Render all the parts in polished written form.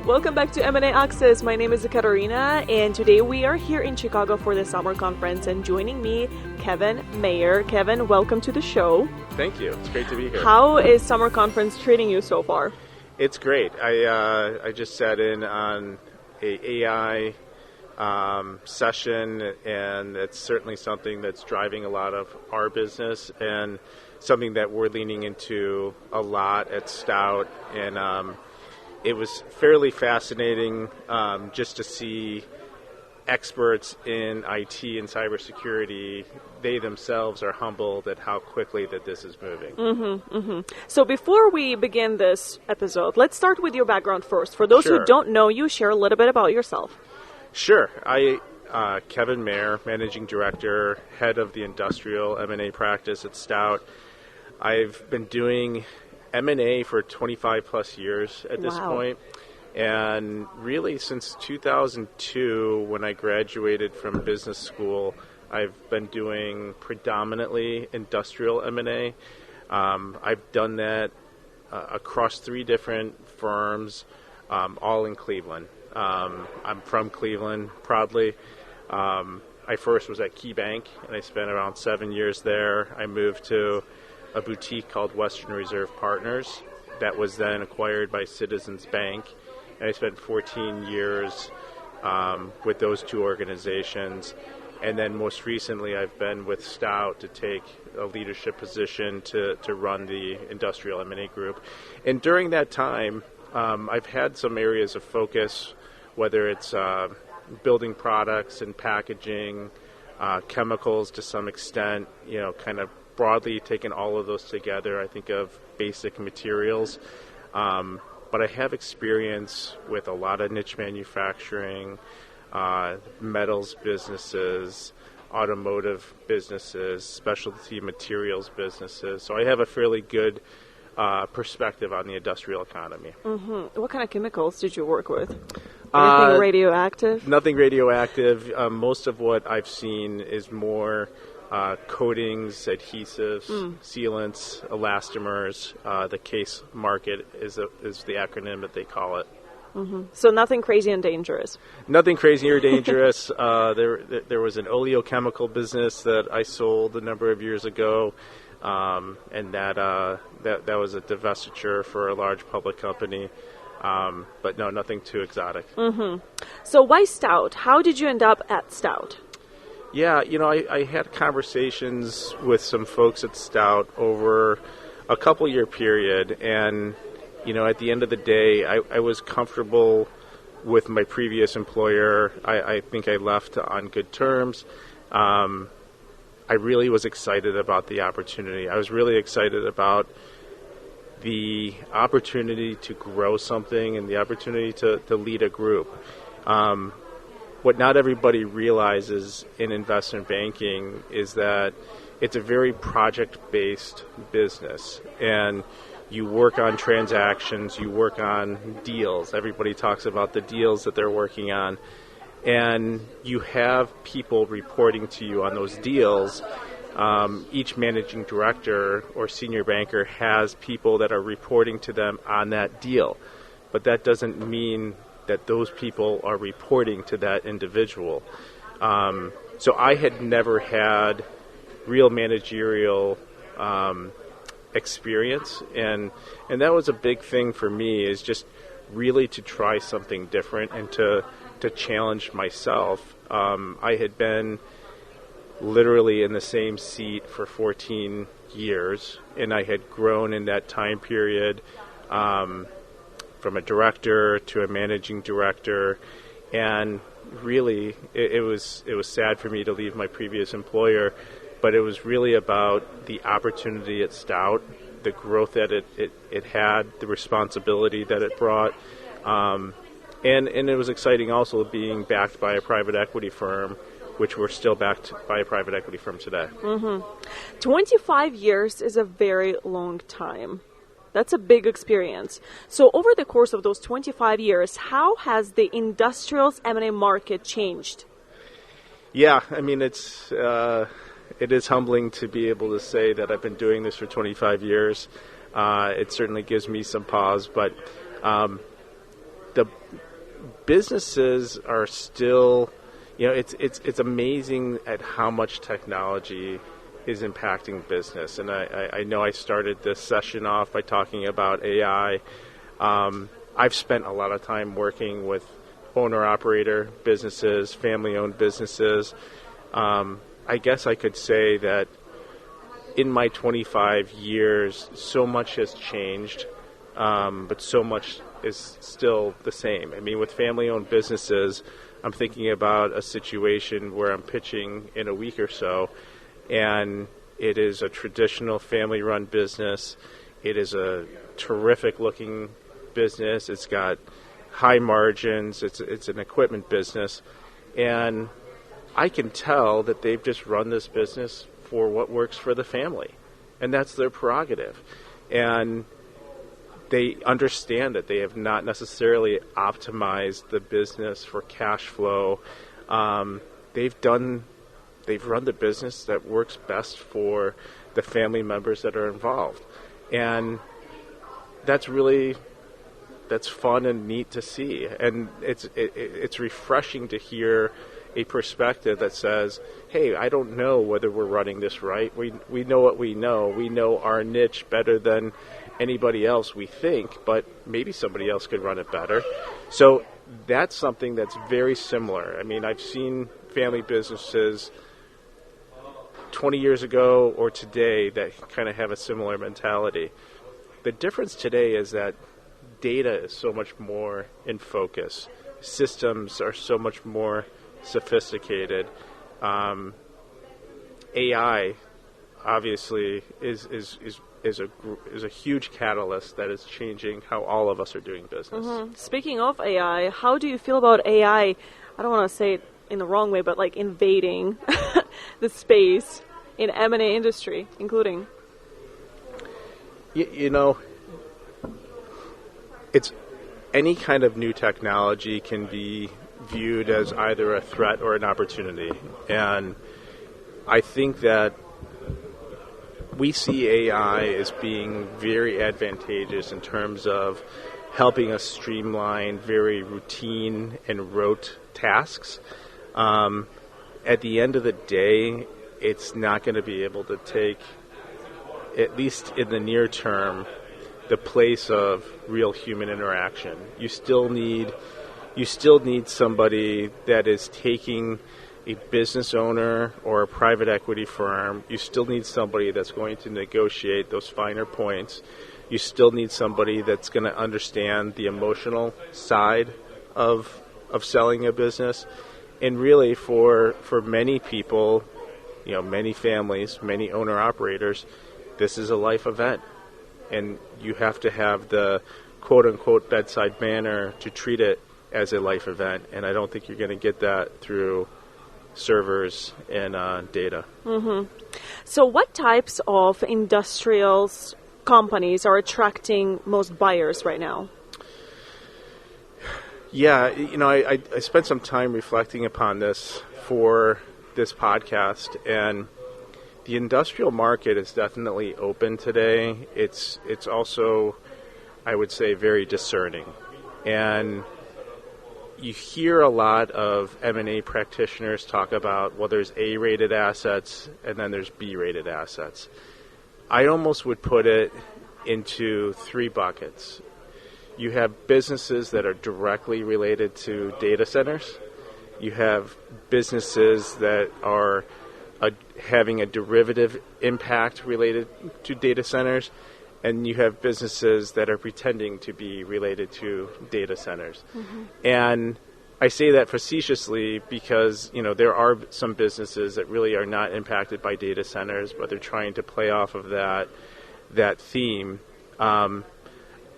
Welcome back to M&A Access. My name is Katarina, and today we are here in Chicago for the summer conference, and joining me, Kevin Mayer. Kevin, welcome to the show. Thank you. It's great to be here. How is summer conference treating you so far? It's great. I just sat in on a AI session, and it's certainly something that's driving a lot of our business and something that we're leaning into a lot at Stout. And it was fairly fascinating just to see experts in IT and cybersecurity. They themselves are humbled at how quickly that this is moving. So before we begin this episode, let's start with your background first. For those who don't know you, share a little bit about yourself. Sure. Kevin Mayer, Managing Director, Head of the Industrial M&A Practice at Stout. I've been doing M&A for 25 plus years at this point. And really since 2002, when I graduated from business school, I've been doing predominantly industrial M&A. I've done that across 3 different firms, all in Cleveland. I'm from Cleveland, proudly. I first was at KeyBank, and I spent around 7 years there. I moved to a boutique called Western Reserve Partners that was then acquired by Citizens Bank. And I spent 14 years with those 2 organizations. And then most recently, I've been with Stout to take a leadership position to run the industrial M&A group. And during that time, I've had some areas of focus, whether it's building products and packaging, chemicals to some extent, kind of broadly taking all of those together. I think of basic materials. But I have experience with a lot of niche manufacturing, metals businesses, automotive businesses, specialty materials businesses. So I have a fairly good perspective on the industrial economy. What kind of chemicals did you work with? Anything radioactive? Nothing radioactive. Most of what I've seen is more coatings, adhesives, sealants, elastomers. The CASE market is the acronym that they call it. So nothing crazy and dangerous? Nothing crazy or dangerous. There was an oleochemical business that I sold a number of years ago, and that was a divestiture for a large public company. But no, nothing too exotic. So why Stout? How did you end up at Stout? Yeah, I had conversations with some folks at Stout over a couple-year period, and, at the end of the day, I was comfortable with my previous employer. I think I left on good terms. I really was excited about the opportunity. I was really excited about the opportunity to grow something and the opportunity to lead a group. What not everybody realizes in investment banking is that it's a very project-based business, and you work on transactions, you work on deals. Everybody talks about the deals that they're working on, and you have people reporting to you on those deals. Each managing director or senior banker has people that are reporting to them on that deal, but that doesn't mean that those people are reporting to that individual. So I had never had real managerial experience, and that was a big thing for me, is just really to try something different and to challenge myself. I had been literally in the same seat for 14 years, and I had grown in that time period from a director to a managing director, and really it was sad for me to leave my previous employer, but it was really about the opportunity at Stout, the growth that it had, the responsibility that it brought, and it was exciting also being backed by a private equity firm, which we're still backed by a private equity firm today. 25 years is a very long time. That's a big experience. So over the course of those 25 years, how has the industrials M&A market changed? Yeah, I mean, it is humbling to be able to say that I've been doing this for 25 years. It certainly gives me some pause, but the businesses are still, it's amazing at how much technology is impacting business. And I know I started this session off by talking about AI. I've spent a lot of time working with owner-operator businesses, family-owned businesses. I guess I could say that in my 25 years, so much has changed, but so much is still the same. I mean, with family-owned businesses, I'm thinking about a situation where I'm pitching in a week or so, and it is a traditional family-run business. It is a terrific-looking business. It's got high margins. It's an equipment business, and I can tell that they've just run this business for what works for the family, and that's their prerogative. And they understand that they have not necessarily optimized the business for cash flow. They've run the business that works best for the family members that are involved, and that's fun and neat to see. And it's refreshing to hear a perspective that says, hey, I don't know whether we're running this right. We know what we know. We know our niche better than anybody else, we think, but maybe somebody else could run it better. So that's something that's very similar. I mean, I've seen family businesses 20 years ago or today that kind of have a similar mentality. The difference today is that data is so much more in focus. Systems are so much more sophisticated. AI obviously is a huge catalyst that is changing how all of us are doing business. Mm-hmm. Speaking of AI, how do you feel about AI? I don't want to say it in the wrong way, but like invading the space in M&A industry, including. It's any kind of new technology can be viewed as either a threat or an opportunity. And I think that we see AI as being very advantageous in terms of helping us streamline very routine and rote tasks. At the end of the day, it's not going to be able to take, at least in the near term, the place of real human interaction. You still need somebody that is taking a business owner or a private equity firm. You still need somebody that's going to negotiate those finer points. You still need somebody that's going to understand the emotional side of selling a business. And really, for many people, many families, many owner-operators, this is a life event. And you have to have the quote-unquote bedside manner to treat it as a life event. And I don't think you're going to get that through servers and data. Mm-hmm. So what types of industrials companies are attracting most buyers right now? Yeah, I spent some time reflecting upon this for this podcast, and the industrial market is definitely open today. It's also, I would say, very discerning. And you hear a lot of M&A practitioners talk about, well, there's A-rated assets and then there's B-rated assets. I almost would put it into three buckets. You have businesses that are directly related to data centers. You have businesses that are having a derivative impact related to data centers. And you have businesses that are pretending to be related to data centers. Mm-hmm. And I say that facetiously because, there are some businesses that really are not impacted by data centers, but they're trying to play off of that theme.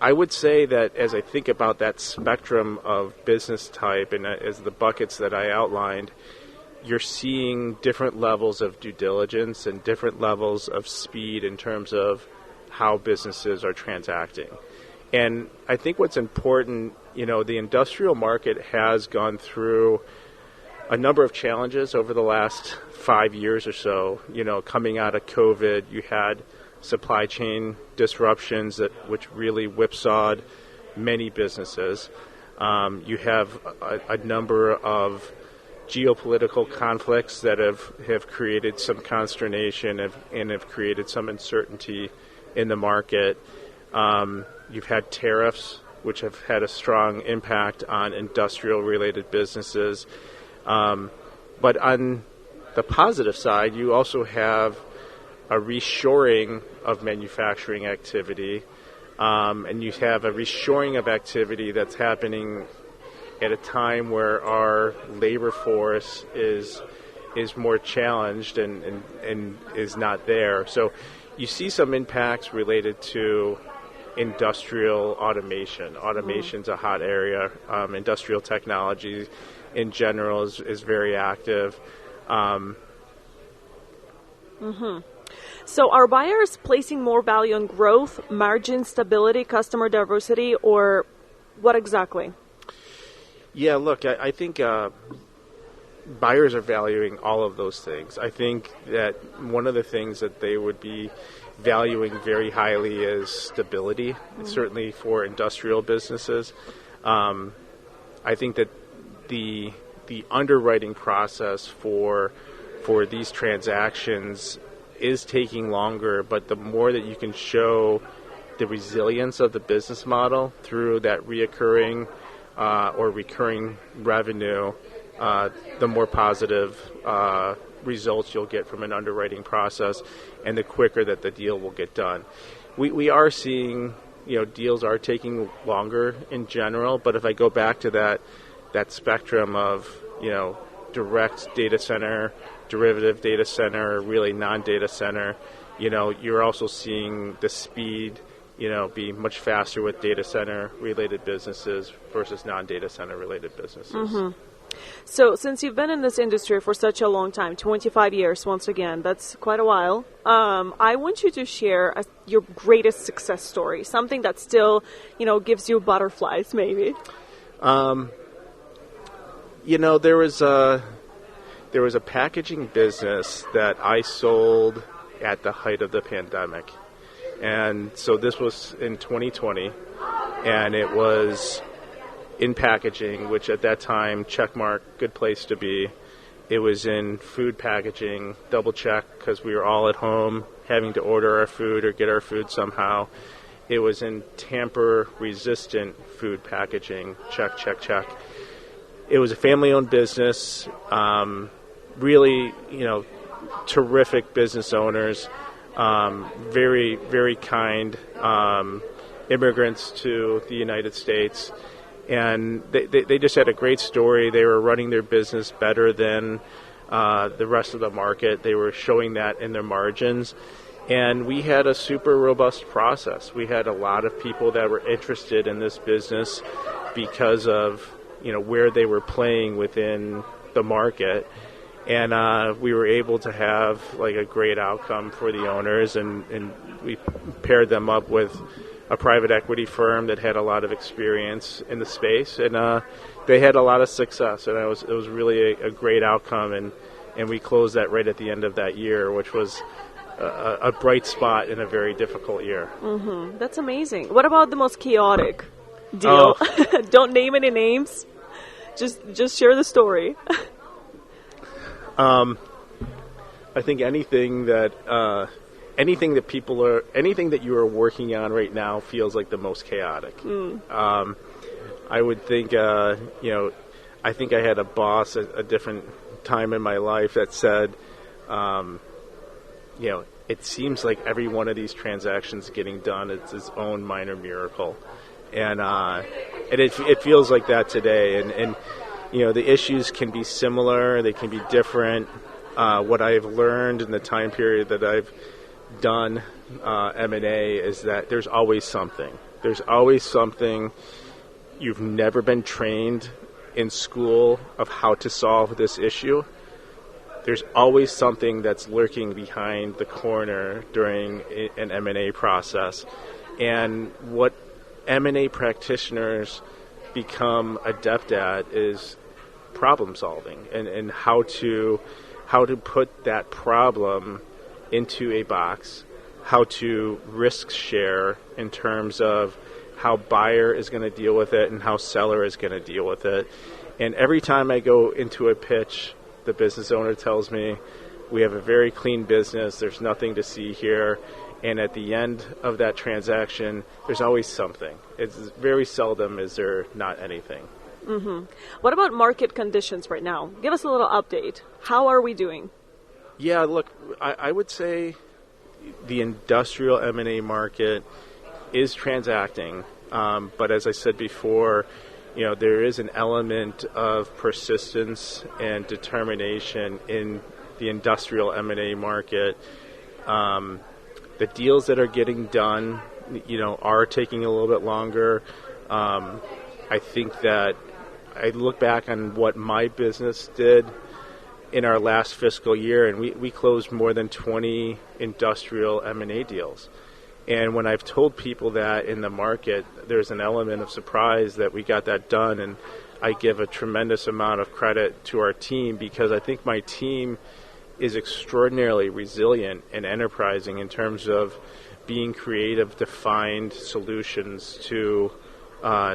I would say that as I think about that spectrum of business type and as the buckets that I outlined, you're seeing different levels of due diligence and different levels of speed in terms of how businesses are transacting. And I think what's important, the industrial market has gone through a number of challenges over the last 5 years or so. Coming out of COVID, you had supply chain disruptions which really whipsawed many businesses. You have a number of geopolitical conflicts that have created some consternation and have created some uncertainty in the market. You've had tariffs, which have had a strong impact on industrial-related businesses. But on the positive side, you also have a reshoring of manufacturing activity, and you have a reshoring of activity that's happening at a time where our labor force is more challenged and is not there. So you see some impacts related to industrial automation. Automation's a hot area. Industrial technology in general is very active. So are buyers placing more value on growth, margin stability, customer diversity, or what exactly? Yeah, look, I think buyers are valuing all of those things. I think that one of the things that they would be valuing very highly is stability, certainly for industrial businesses. I think that the underwriting process for these transactions is taking longer, but the more that you can show the resilience of the business model through that reoccurring or recurring revenue, the more positive results you'll get from an underwriting process, and the quicker that the deal will get done. We are seeing, deals are taking longer in general, but if I go back to that spectrum of, direct data center, derivative data center, really non-data center, you're also seeing the speed be much faster with data center related businesses versus non-data center related businesses. So since you've been in this industry for such a long time, 25 years, once again, that's quite a while, I want you to share your greatest success story, something that still, gives you butterflies maybe. There was a packaging business that I sold at the height of the pandemic. And so this was in 2020, and it was in packaging, which at that time, checkmark, good place to be. It was in food packaging, double check, because we were all at home having to order our food or get our food somehow. It was in tamper-resistant food packaging, check, check, check. It was a family-owned business, really, terrific business owners. Very, very kind immigrants to the United States. And they just had a great story. They were running their business better than the rest of the market. They were showing that in their margins. And we had a super robust process. We had a lot of people that were interested in this business because of, where they were playing within the market. And we were able to have a great outcome for the owners, and we paired them up with a private equity firm that had a lot of experience in the space, and they had a lot of success, and it was really a great outcome, and we closed that right at the end of that year, which was a bright spot in a very difficult year. That's amazing. What about the most chaotic deal? Don't name any names. Just share the story. I think anything that you are working on right now feels like the most chaotic. I would think, I think I had a boss at a different time in my life that said, it seems like every one of these transactions getting done is its own minor miracle, and it feels like that today. And the issues can be similar, they can be different. What I've learned in the time period that I've done M&A is that there's always something. There's always something. You've never been trained in school of how to solve this issue. There's always something that's lurking behind the corner during an M&A process. And what M&A practitioners become adept at is problem solving and how to put that problem into a box, how to risk share in terms of how buyer is going to deal with it and how seller is going to deal with it. And every time I go into a pitch, the business owner tells me, we have a very clean business, there's nothing to see here. And at the end of that transaction, there's always something. It's very seldom is there not anything. Mm-hmm. What about market conditions right now? Give us a little update. How are we doing? Yeah, look, I would say the industrial M&A market is transacting. But as I said before, there is an element of persistence and determination in the industrial M&A market. The deals that are getting done, are taking a little bit longer. I think that I look back on what my business did in our last fiscal year, and we closed more than 20 industrial M&A deals. And when I've told people that in the market, there's an element of surprise that we got that done, and I give a tremendous amount of credit to our team because I think my team is extraordinarily resilient and enterprising in terms of being creative to find solutions to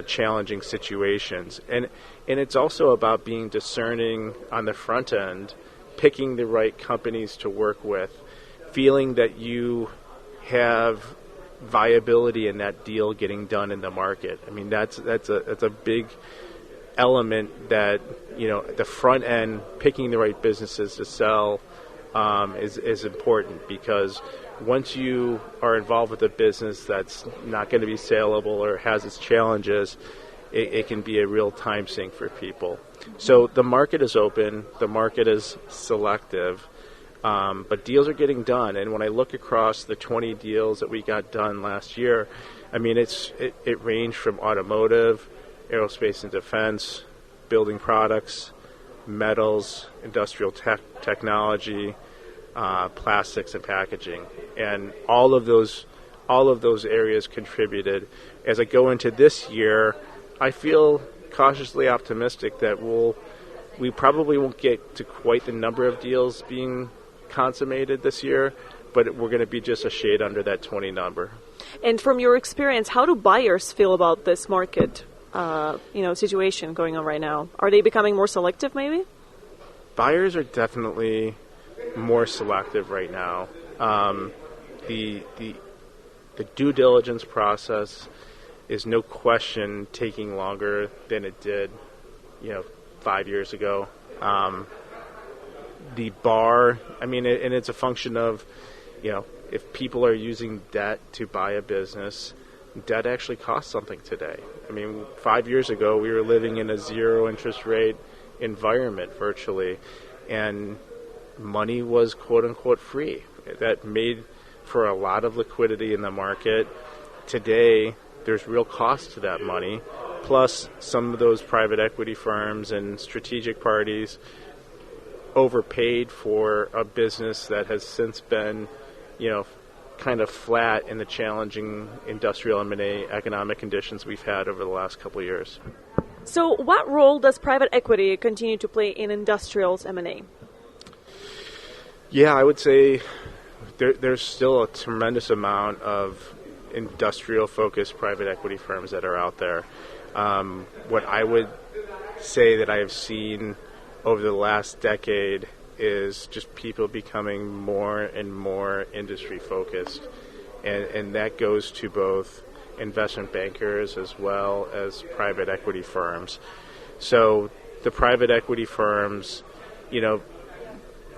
challenging situations. And it's also about being discerning on the front end, picking the right companies to work with, feeling that you have viability in that deal getting done in the market. I mean, that's a big element that, the front end, picking the right businesses to sell is important, because once you are involved with a business that's not going to be saleable or has its challenges, it can be a real time sink for people. So the market is open, the market is selective, but deals are getting done. And when I look across the 20 deals that we got done last year, I mean, it ranged from automotive, aerospace and defense, building products, metals, industrial technology, plastics and packaging, and all of those areas contributed. As I go into this year, I feel cautiously optimistic that we probably won't get to quite the number of deals being consummated this year, but we're going to be just a shade under that 20 number. And from your experience, how do buyers feel about this market situation going on right now? Are they becoming more selective maybe? Buyers are definitely more selective right now. The due diligence process is no question taking longer than it did, 5 years ago. The bar, and it's a function of, if people are using debt to buy a business, debt actually costs something today. 5 years ago, we were living in a zero interest rate environment virtually, and money was quote-unquote free. That made for a lot of liquidity in the market. Today, there's real cost to that money, plus some of those private equity firms and strategic parties overpaid for a business that has since been, kind of flat in the challenging industrial M&A economic conditions we've had over the last couple of years. So what role does private equity continue to play in industrials M&A? Yeah, I would say there's still a tremendous amount of industrial-focused private equity firms that are out there. What I would say that I have seen over the last decade is just people becoming more and more industry-focused. And that goes to both investment bankers as well as private equity firms. So the private equity firms,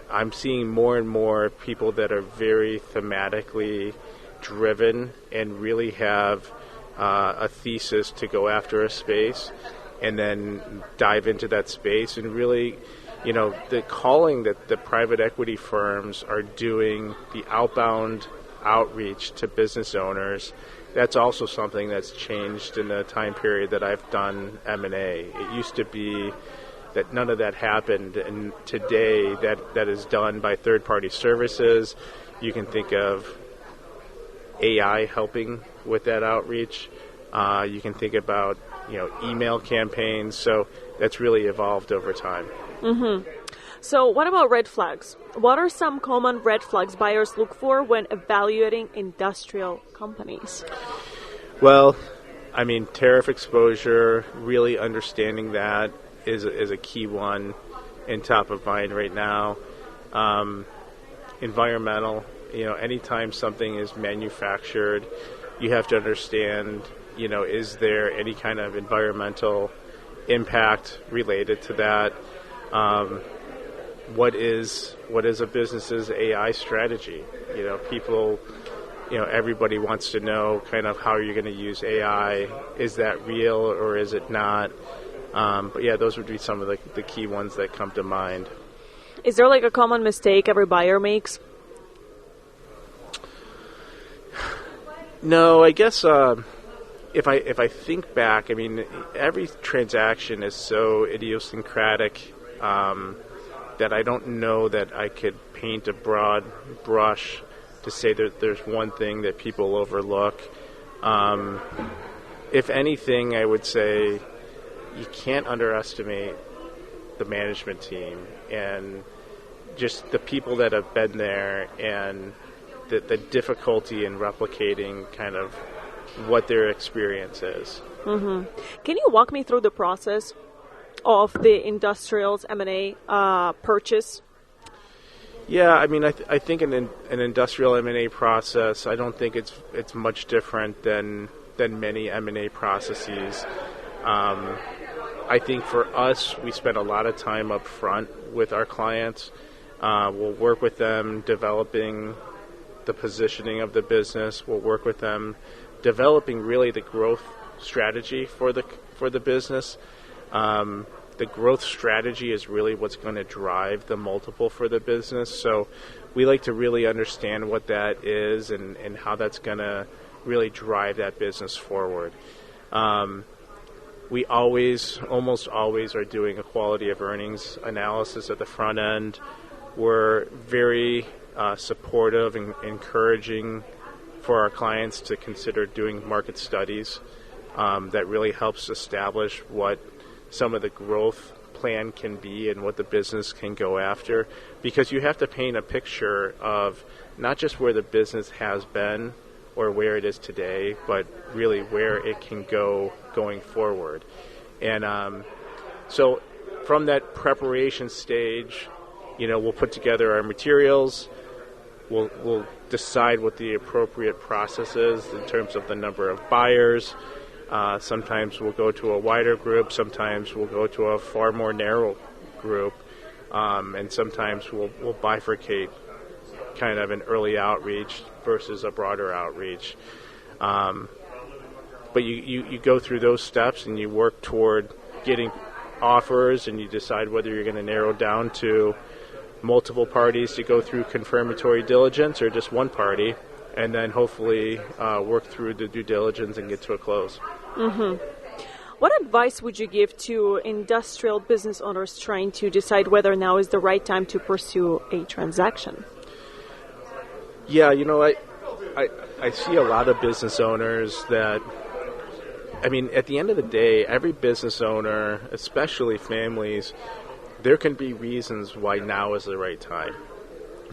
I'm seeing more and more people that are very thematically driven and really have a thesis to go after a space and then dive into that space. And really, the calling that the private equity firms are doing, the outbound outreach to business owners, that's also something that's changed in the time period that I've done M&A. It used to be that none of that happened, and today that is done by third-party services. You can think of AI helping with that outreach. You can think about email campaigns. So that's really evolved over time. Mm-hmm. So what about red flags? What are some common red flags buyers look for when evaluating industrial companies? Well, I mean, tariff exposure, really understanding that is a key one and top of mind right now. Environmental, anytime something is manufactured, you have to understand, is there any kind of environmental impact related to that? What is a business's AI strategy? People, everybody wants to know kind of how you're going to use AI. Is that real or is it not? But yeah, those would be some of the key ones that come to mind. Is there like a common mistake every buyer makes? No, I guess if I think back, I mean, every transaction is so idiosyncratic that I don't know that I could paint a broad brush to say that there's one thing that people overlook. If anything, I would say you can't underestimate the management team and just the people that have been there and the difficulty in replicating kind of what their experience is. Mm-hmm. Can you walk me through the process of the industrials M&A purchase? Yeah, I mean, I think an industrial M&A process, I don't think it's much different than many M&A processes. I think for us, we spend a lot of time up front with our clients. We'll work with them developing the positioning of the business. We'll work with them developing really the growth strategy for the business. The growth strategy is really what's going to drive the multiple for the business. So we like to really understand what that is and how that's going to really drive that business forward. We almost always are doing a quality of earnings analysis at the front end. We're very supportive and encouraging for our clients to consider doing market studies. That really helps establish what some of the growth plan can be and what the business can go after, because you have to paint a picture of not just where the business has been or where it is today, but really where it can go going forward. And so from that preparation stage, we'll put together our materials. We'll decide what the appropriate process is in terms of the number of buyers. Sometimes we'll go to a wider group. Sometimes we'll go to a far more narrow group. And sometimes we'll bifurcate kind of an early outreach versus a broader outreach. But you go through those steps and you work toward getting offers, and you decide whether you're going to narrow down to multiple parties to go through confirmatory diligence or just one party, and then hopefully work through the due diligence and get to a close. Mm-hmm. What advice would you give to industrial business owners trying to decide whether now is the right time to pursue a transaction? Yeah, I see a lot of business owners that, I mean, at the end of the day, every business owner, especially families, there can be reasons why now is the right time.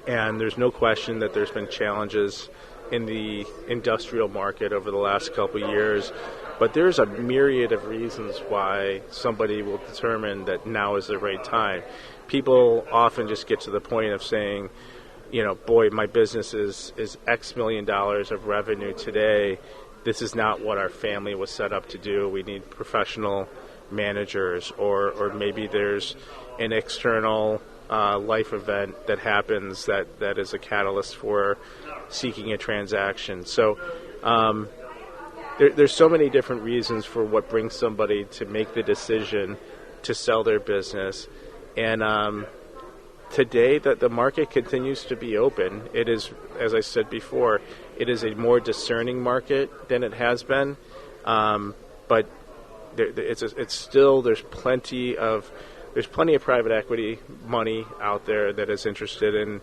And there's no question that there's been challenges in the industrial market over the last couple of years, but there's a myriad of reasons why somebody will determine that now is the right time. People often just get to the point of saying, boy, my business is X million dollars of revenue today. This is not what our family was set up to do. We need professional managers, or maybe there's an external life event that happens that is a catalyst for seeking a transaction. So there's so many different reasons for what brings somebody to make the decision to sell their business. And today, the market continues to be open. It is, as I said before, it is a more discerning market than it has been. But it's still, there's plenty of private equity money out there that is interested in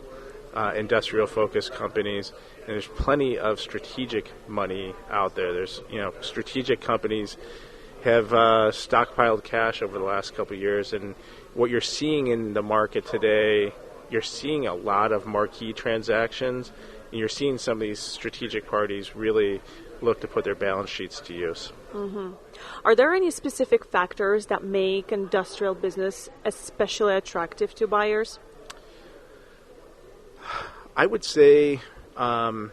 industrial-focused companies, and there's plenty of strategic money out there. There's, strategic companies have stockpiled cash over the last couple of years, and what you're seeing in the market today, you're seeing a lot of marquee transactions, and you're seeing some of these strategic parties really look to put their balance sheets to use. Are there any specific factors that make industrial business especially attractive to buyers? I would say, when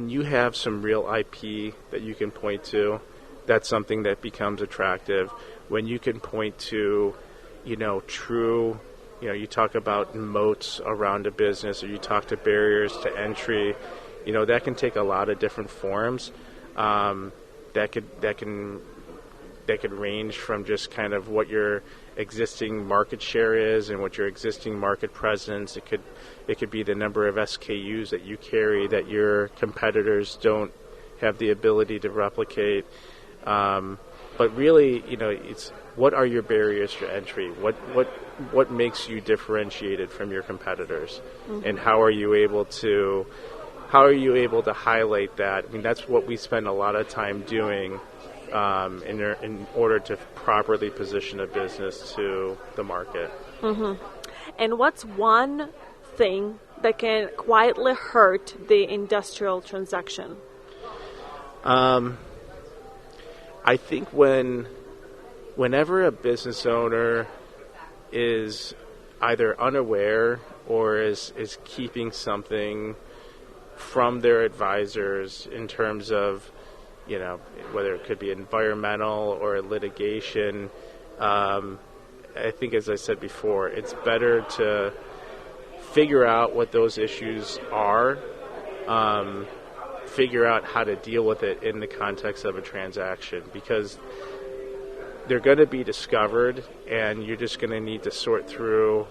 you have some real IP that you can point to, that's something that becomes attractive. When you can point to, true, you talk about moats around a business, or you talk to barriers to entry, that can take a lot of different forms. That could range from just kind of what your existing market share is and what your existing market presence. It could be the number of SKUs that you carry that your competitors don't have the ability to replicate. But really, it's what are your barriers to entry? What makes you differentiated from your competitors, and how are you able to highlight that? I mean, that's what we spend a lot of time doing in order to properly position a business to the market. And what's one thing that can quietly hurt the industrial transaction? I think whenever a business owner is either unaware or is keeping something from their advisors in terms of, whether it could be environmental or litigation, I think, as I said before, it's better to figure out what those issues are, figure out how to deal with it in the context of a transaction, because they're going to be discovered, and you're just going to need to sort through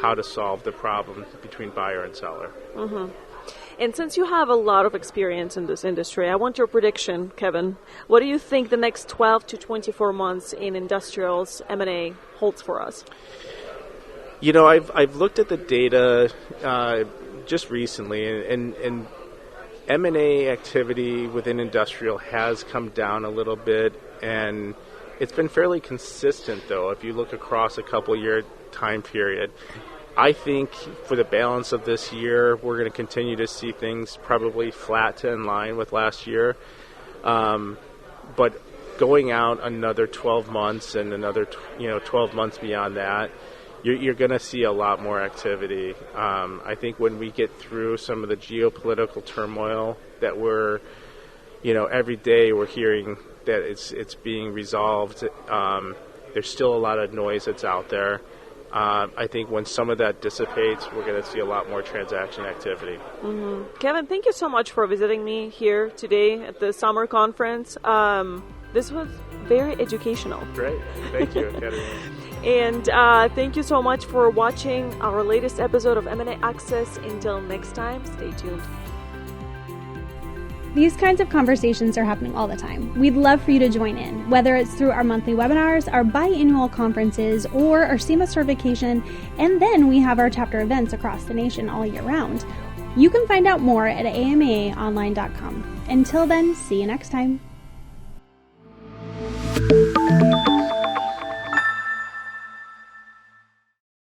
how to solve the problem between buyer and seller. And since you have a lot of experience in this industry, I want your prediction, Kevin. What do you think the next 12 to 24 months in industrials M&A holds for us? I've looked at the data just recently, and M&A activity within industrial has come down a little bit, and it's been fairly consistent, though, if you look across a couple-year time period. I think for the balance of this year, we're going to continue to see things probably flat to in line with last year. But going out another 12 months and another 12 months beyond that, you're going to see a lot more activity. I think when we get through some of the geopolitical turmoil that we're, every day we're hearing that it's being resolved, there's still a lot of noise that's out there. I think when some of that dissipates, we're going to see a lot more transaction activity. Kevin, thank you so much for visiting me here today at the summer conference. This was very educational. Great. Thank you, Katerina. And thank you so much for watching our latest episode of M&A Access. Until next time, stay tuned. These kinds of conversations are happening all the time. We'd love for you to join in, whether it's through our monthly webinars, our biannual conferences, or our SEMA certification, and then we have our chapter events across the nation all year round. You can find out more at amaonline.com. Until then, see you next time.